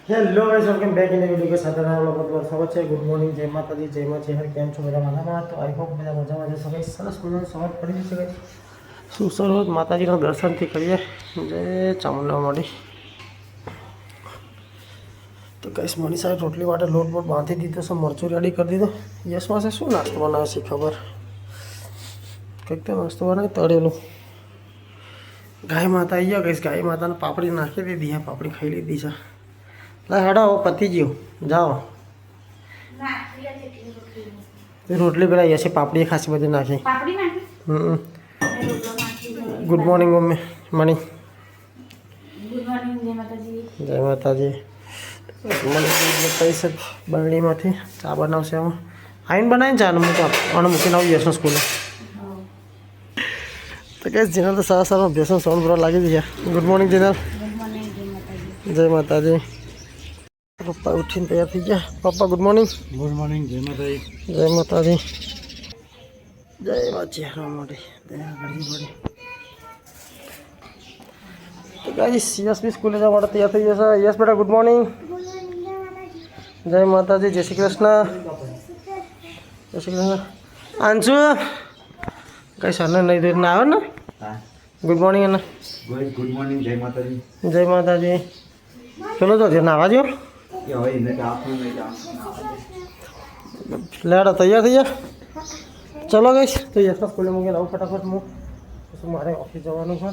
Hello guys, welcome back in the video કે સાથે નવા લોકો પર સ્વાગત છે. ગુડ મોર્નિંગ, જય માતાજી, જય માં છે. હર કેમ છો બધા મજામાં? તો આઈ હોપ બધા મજામાં જશો. ગાઈસ સરસ મજાનું સવાર પડી જશે. ગાઈસ શું શરૂઆત માતાજીના દર્શનથી કરીએ. જય ચામુંડા માડી. તો ગાઈસ મની સાહેબ રોટલી માટે લોટ બોટ બાંધી દીધો છે, મરચું રેડી કરી દીધો. યશમાં છે શું નાસ્તો બનાવે છે ખબર? કંઈક તો નાસ્તો બનાવે તળેલું. ગાય માતા આવી ગયા. ગાઈસ ગાય માતાને પાપડી નાખી દીધી. પાપડી ખાઈ લીધી છે. લા હેડો પતી ગયો, જાઓ. રોટલી પેલા યશે પાપડી ખાસી બધી નાખી. ગુડ મોર્નિંગ મમ્મી મણી. જય માતાજી. પૈસા બરણીમાંથી ચા બનાવશે. આમાં આવીને બનાવીને ચા અને મૂકીને આવું યશનો સ્કૂલે. તો કે જીનલ તો સારા સારા અભ્યાસનો સોન પૂરા લાગી દીધા. Good morning Jinal. જય માતાજી. પપ્પા ઉઠીને તૈયાર થઈ ગયા. પપ્પા ગુડ મોર્નિંગ. Good morning. જય માતાજી. જય માતાજી. જય વાચી હરવા માટે દયા કરવી પડે. તો ગાઈસ યશ બી સ્કૂલે જવા માટે તૈયાર થઈ જશે. યશ બેટા ગુડ મોર્નિંગ. જય માતાજી. જય શ્રી કૃષ્ણ. જય શ્રી કૃષ્ણ. આંસુ કઈ સરને નહીં દે ના આવે ને. ગુડ મોર્નિંગ એને. Good morning. જય માતાજી. જય માતાજી. ચલો તો જે નાવા જો. લેડો તૈયાર થઈ જા. ચલો ગઈશ તો યશના સ્કૂલે મૂકીને આવું ફટાફટ. હું પછી મારે ઓફિસ જવાનું છે.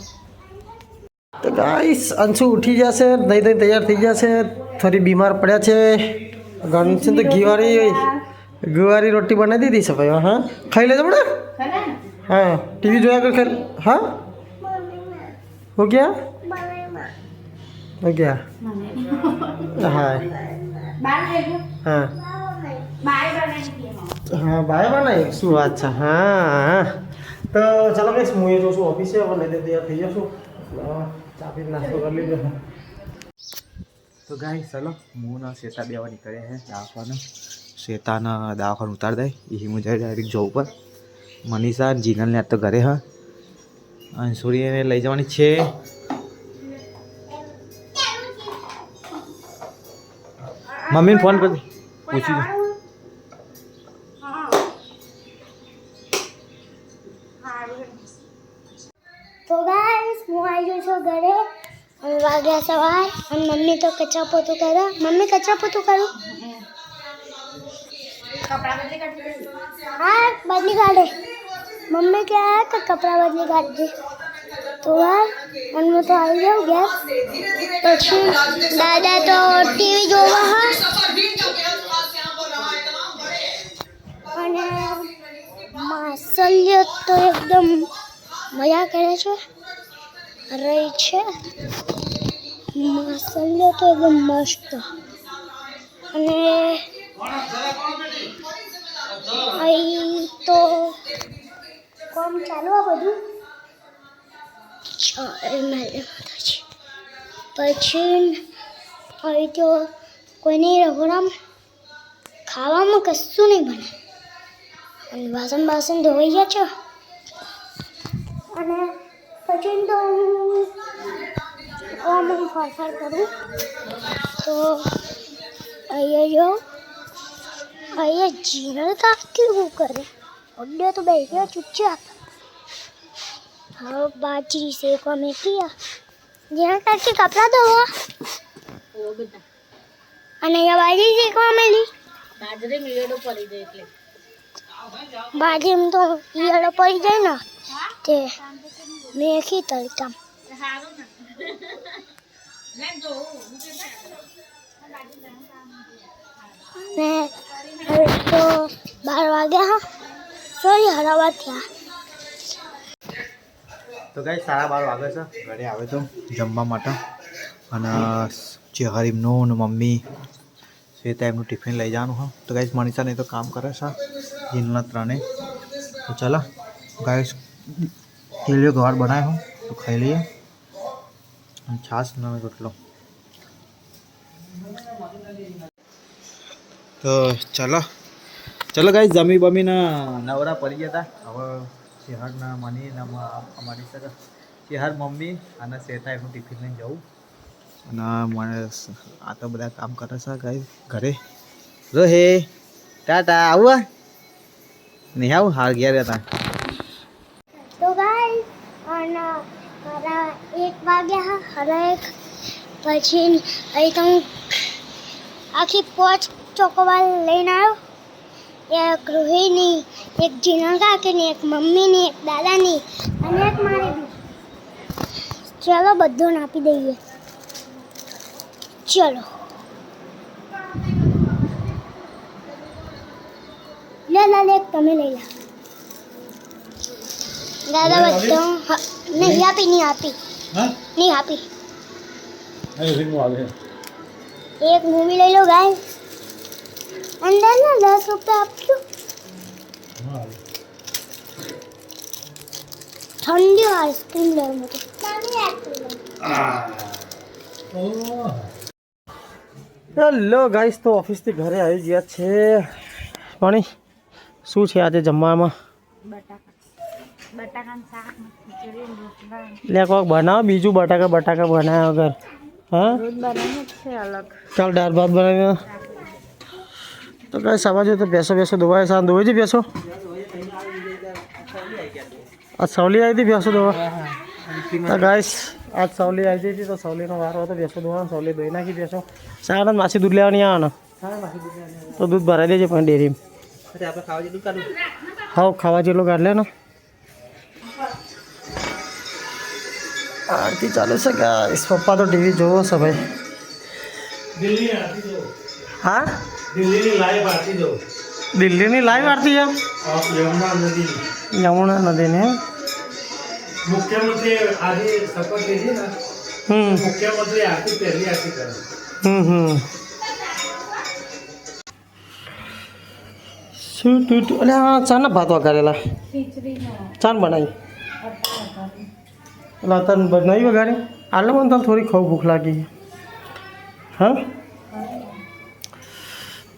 તો ગાઈસ અંશુ ઉઠી જશે, નહીં નહીં તૈયાર થઈ જશે. થોડી બીમાર પડ્યા છે. ગણશે તો ગુવારી રોટી બનાવી દીધી છે ભાઈ. હા ખાઈ લેજો બડા. હા ટીવી જોયા કર ખાઈ. હા હો ગયા હો ગયા. હા હા હા બાય બનાવી. શું વાત છે? હા તો ચાલો કઈશ હું એ જોઉં છું ઓફિસે. હવે નહીં તૈયાર થઈ જશું. ચા પી નાસ્તો કરી લીધો. તો ગાય ચલો હું ના શેતા બેવા નીકળે હે દવાખાને. શેતાના દવાખાને ઉતાર દે. એ હું જાય ડાયરેક્ટ જોઉં પર મનીષા જીનલને આજ તો ઘરે હા અંશુરીને લઈ જવાની છે. મમ્મીને ફોન કરી પૂછી તો ગાઈસ હું આવી ગઈ છું ઘરે. અને વાગ્યા સવાર અને મમ્મી તો કચરા પોતું કરે. મમ્મી કચરા પોતું કરું. હા બદલી કાઢે. મમ્મી કહે કે કપડાં બદલી કાઢજે. તો વાર અને હું તો આવી જાઉં ઘેર. પછી દાદા તો ટીવી જોવા હા. અને માસલ્ય તો એકદમ મજા કરે છે. રહી છે માસલ્ય તો એકદમ મસ્ત. અને અહીં તો કામ ચાલુ આ બધું. પછી અહીં તો કોઈની રઘોડામ ખાવામાં કશું નહીં બને. અને વાસણ ધોવાઈ ગયા છે. અને પછી તો હું ફરફર કરું તો અહીંયા જીનલ કાકી શું કરે? અડ્ડે તો બેઠ્યો ચૂપચાપ. હવે બાજરી શેકવા મેકી. જીનલ કાકી કપડાં ધોવા અને અહીંયા બાજરી શેકવા મેલી. બાજરી તો ઈયળો પડી જાય ને તે મેખી તળતા. ને હવે તો 12 વાગ્યા. હા સોરી હરાવા થયા. તો ગાય 12:30 વાગે છે. ઘરે આવે તો જમવા માટે. અને ચેહરીમનું ને મમ્મી શ્વેતા એમનું ટિફિન લઈ જવાનું હા. તો ગાય મનીષા નહીં તો કામ કરે છે જીનલના ત્રણે. તો ચાલો ગાય કેલીઓ ગવાર બનાવ્યો હું તો ખાઈ લઈએ. અને છાશ ન રોટલો. તો ચલો ગાય જમી બમીને નવરા પડી ગયા હતા. હવે શેહરના મની અમારી સાથે શેહર મમ્મી અને શ્વેતા એમનું ટિફિન લઈને જવું. અને મને આ તો બધા કામ કરે છે ગાઈસ ઘરે રોહે ટાટા આવું નહીં આવું હાર ગયા હતા તો ગાઈસ અને મારા 1 વાગ્યા હરેક પછી અહીં તો હું આખી 5 ચોકોબાર લઈને આવ્યો એક રોહિની એક જીનલ કાકીની એક મમ્મીની એક દાદાની અને એક મારી બી ચલો બધું આપી દઈએ ચલો લે એક તમે લઈ લો દાદા બધું નહીં આપી એક મૂવી લઈ લો ગાઈસ અંદર ના 10 રૂપિયા આપજો ઠંડી આઈસ્ક્રીમ લેવું હતું હેલો ગાઈસ તો ઓફિસથી ઘરે આવી ગયા છે પાણી શું છે આજે જમવામાં લે કોક બનાવો બીજું બટાકા બનાવ્યા વગર હા ચાલ દાળ ભાત બનાવ્યા તો કાંઈ સવાજે તો ભેંસો દોવાય સાંજ દોવાય છે ભેંસો આજ સવલી આવી હતી ભેંસો દોવા તો ગાઈસ આજ સવલી આવી હતી તો સવલીનો વારો હતો ભેંસો દોવાનો સવલી દોઈ નાખી ભેંસો સારા માસી દૂધ લેવાની આવવાના તો દૂધ ભરાઈ દેજે પણ ડેરીમાં હા ખાવા જેટલું કાઢ લે ને આરતી ચાલે છે ગાઈસ પપ્પા તો ટીવી જોવો છે ભાઈ હા દિલ્હીની લાઈવ આરતી છે યમુના નદીને मुख्यमंत्री आधी शपथ लीजिए ना मुख्यमंत्री आरती पहली आरती करें શું તું અલે હા ચાના ભાત વગાડેલા ચાન બનાવી એટલે તને બનાવી વગાડી આટલો મને તને થોડી ખાવ ભૂખ લાગી હા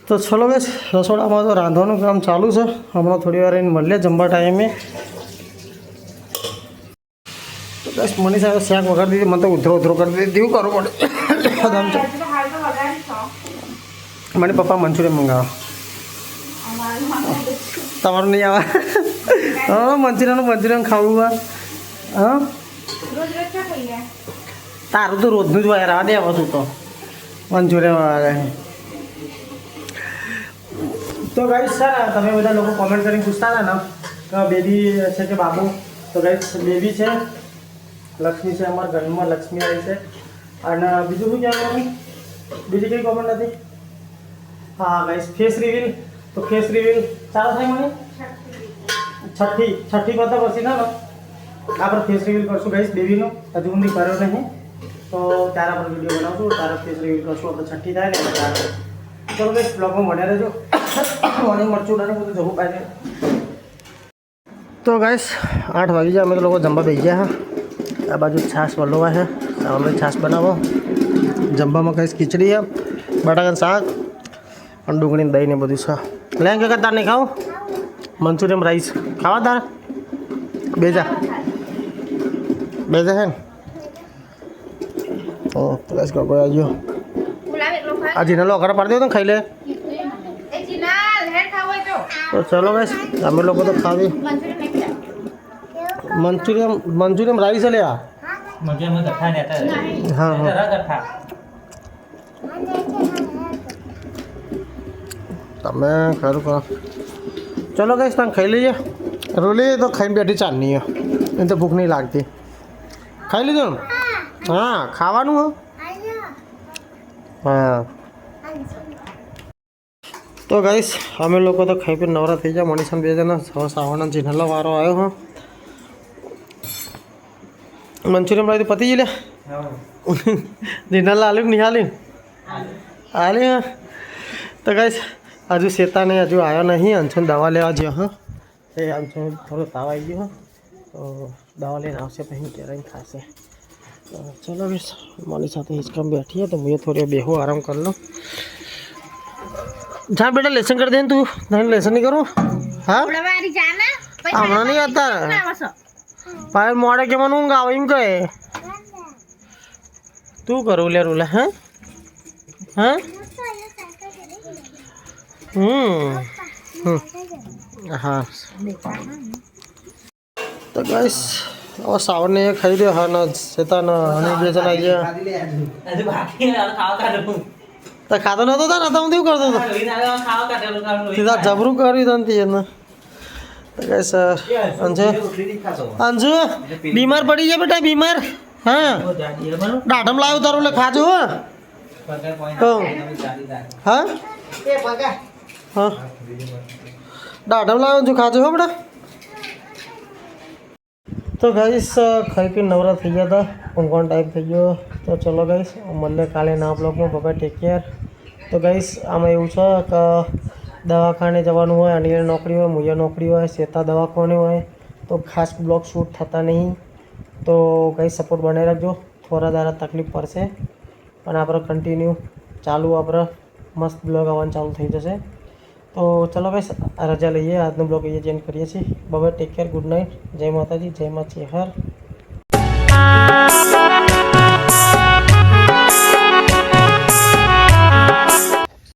તો ચલો બેસ રસોડામાં તો રાંધવાનું કામ ચાલુ છે હમણાં થોડી વાર એને મળીએ જમવા ટાઈમે તો બસ મનીષા શાક વગાડી દીધી મને તો ઉધરો કરી દીધી દેવું કરવું પડે મને પપ્પા મંચુરિયન મંગાવો તમારું નહીં આવે હા મંચુરિયન ખાવું હા તારું તો રોજનું જ હોય રાહ દે હવે તું તો મંચુરિયન તો ગાઈસ સર તમે બધા લોકો કોમેન્ટ કરીને પૂછતા હતા ને કે બેબી છે કે બાબુ તો ગાઈસ બેબી છે લક્ષ્મી છે અમારા ઘરમાં લક્ષ્મી આવી છે અને બીજું શું કહેવાનું બીજી કઈ કોમેન્ટ નથી હા ગાઈસ ફેસ રિવીલ તો ફેસ રિવીલ ચાલો થાય મને છઠ્ઠી કરતા પછી ના આપણે ફેસ રિવીલ કરશું ગાઈસ બેબીનો હજુ સુધી કર્યો નહીં તો ત્યારે આપણે વિડીયો બનાવશું ત્યારે ફેસ રિવીલ કરશું આપણે છઠ્ઠી થાય ને ત્યારે ચલો ગાઈસ બ્લોગમાં મળ્યા રહેજો મને મરચું બધું જવું પાછે તો ગાઈસ 8 વાગી જાય અમે તો લોકો જમવા બેસી ગયા હા આ બાજુ છાશ વલોવા છે અમે છાશ બનાવો જમવામાં ગાઈસ ખીચડી છે બટાકાનું શાક અને ડુંગળીને દહીં ને બધું છે લે કે તાર નહીં ખાવ મંચુરિયન રાઈસ ખાવા તાર બેજા હે ને ઓ પ્લસ કો આવ્યો આ જીના લો ઘરે પાડી દો તો ખાઈ લે તો ચલો ગાઈસ અમે લોકો તો ખાવી મંચુરિયન રાઈસ લે આ હા તમે ખરું કરો ચલો ગાઈસ તમે ખાઈ લઈએ રોલી તો ખાઈને બેઠી ચાલની એને તો ભૂખ નહીં લાગતી ખાઈ લીધું ને હા ખાવાનું હા તો ગાઈસ અમે લોકો તો ખાઈ પીને નવરા થઈ ગયા મનીષાને બે જણા હવે સાવણનો જીનલો વારો આવ્યો હા મંચુરિયન લાવી પતી ગઈ લે જીનલ આલ્યું નહીં હાલી તો ગાઈસ હજુ શેતાને હજુ આવ્યો નહીં અંશુને દવા લેવા ગયો હા એ અંશુ થોડો તાવ આવી ગયો તો દવા લઈને આવશે પછી ક્યારેય ખાશે તો ચલો ગાઈસ મારી સાથે હિંચકામ બેઠી है तो मुझे थोड़ी बेहो आराम कर लो जा बेटा लेसन कर दे तू नहीं लेसन नहीं करो हाँ हमारा नहीं आता पायल मोड़े के मनूंगा एम कहे તું કરું લે રૂલા હા હા હા તો ગાઈસ હવે સાવરને ખાઈ દે હા ના શેતાના અને બે જણા ગયા તો ખાતો નતો તા ને તમે કેવું કરતો હતો સીધા જબરું કર્યું તને એને તો ગાઈસ અંજુ અંજુ બીમાર પડી ગયા બેટા બીમાર હા દાઢમ લાવ્યો તારું એટલે ખાજો હા હા દાઢમ લાવ્યો જો ખાજો હો બેટા તો ગાઈસ ખાઈ પીને નવરા થઈ ગયા હતા ઊંઘવાનો ટાઈમ થઈ ગયો તો ચલો ગાઈસ મળીએ કાલે નવા બ્લોગમાં બાય ટેક કેર તો ગાઈસ આમાં એવું છે કે દવાખાને જવાનું હોય અનિયર નોકરી હોય મુજર નોકરી હોય શેતા દવાખાને હોય તો ખાસ બ્લોગ શૂટ થતા નહીં તો ગાઈસ સપોર્ટ બનાવી રાખજો થોડા દાડા તકલીફ પડશે પણ આપણે કન્ટિન્યુ ચાલુ આપણે મસ્ત બ્લોગ આવવાનું ચાલુ થઈ જશે તો ચલો ગાઈસ રજા લઈએ આજનો બ્લોગ અહીંયા ચેન્જ કરીએ છીએ bye take care good night જય માતાજી જય મા ચેહર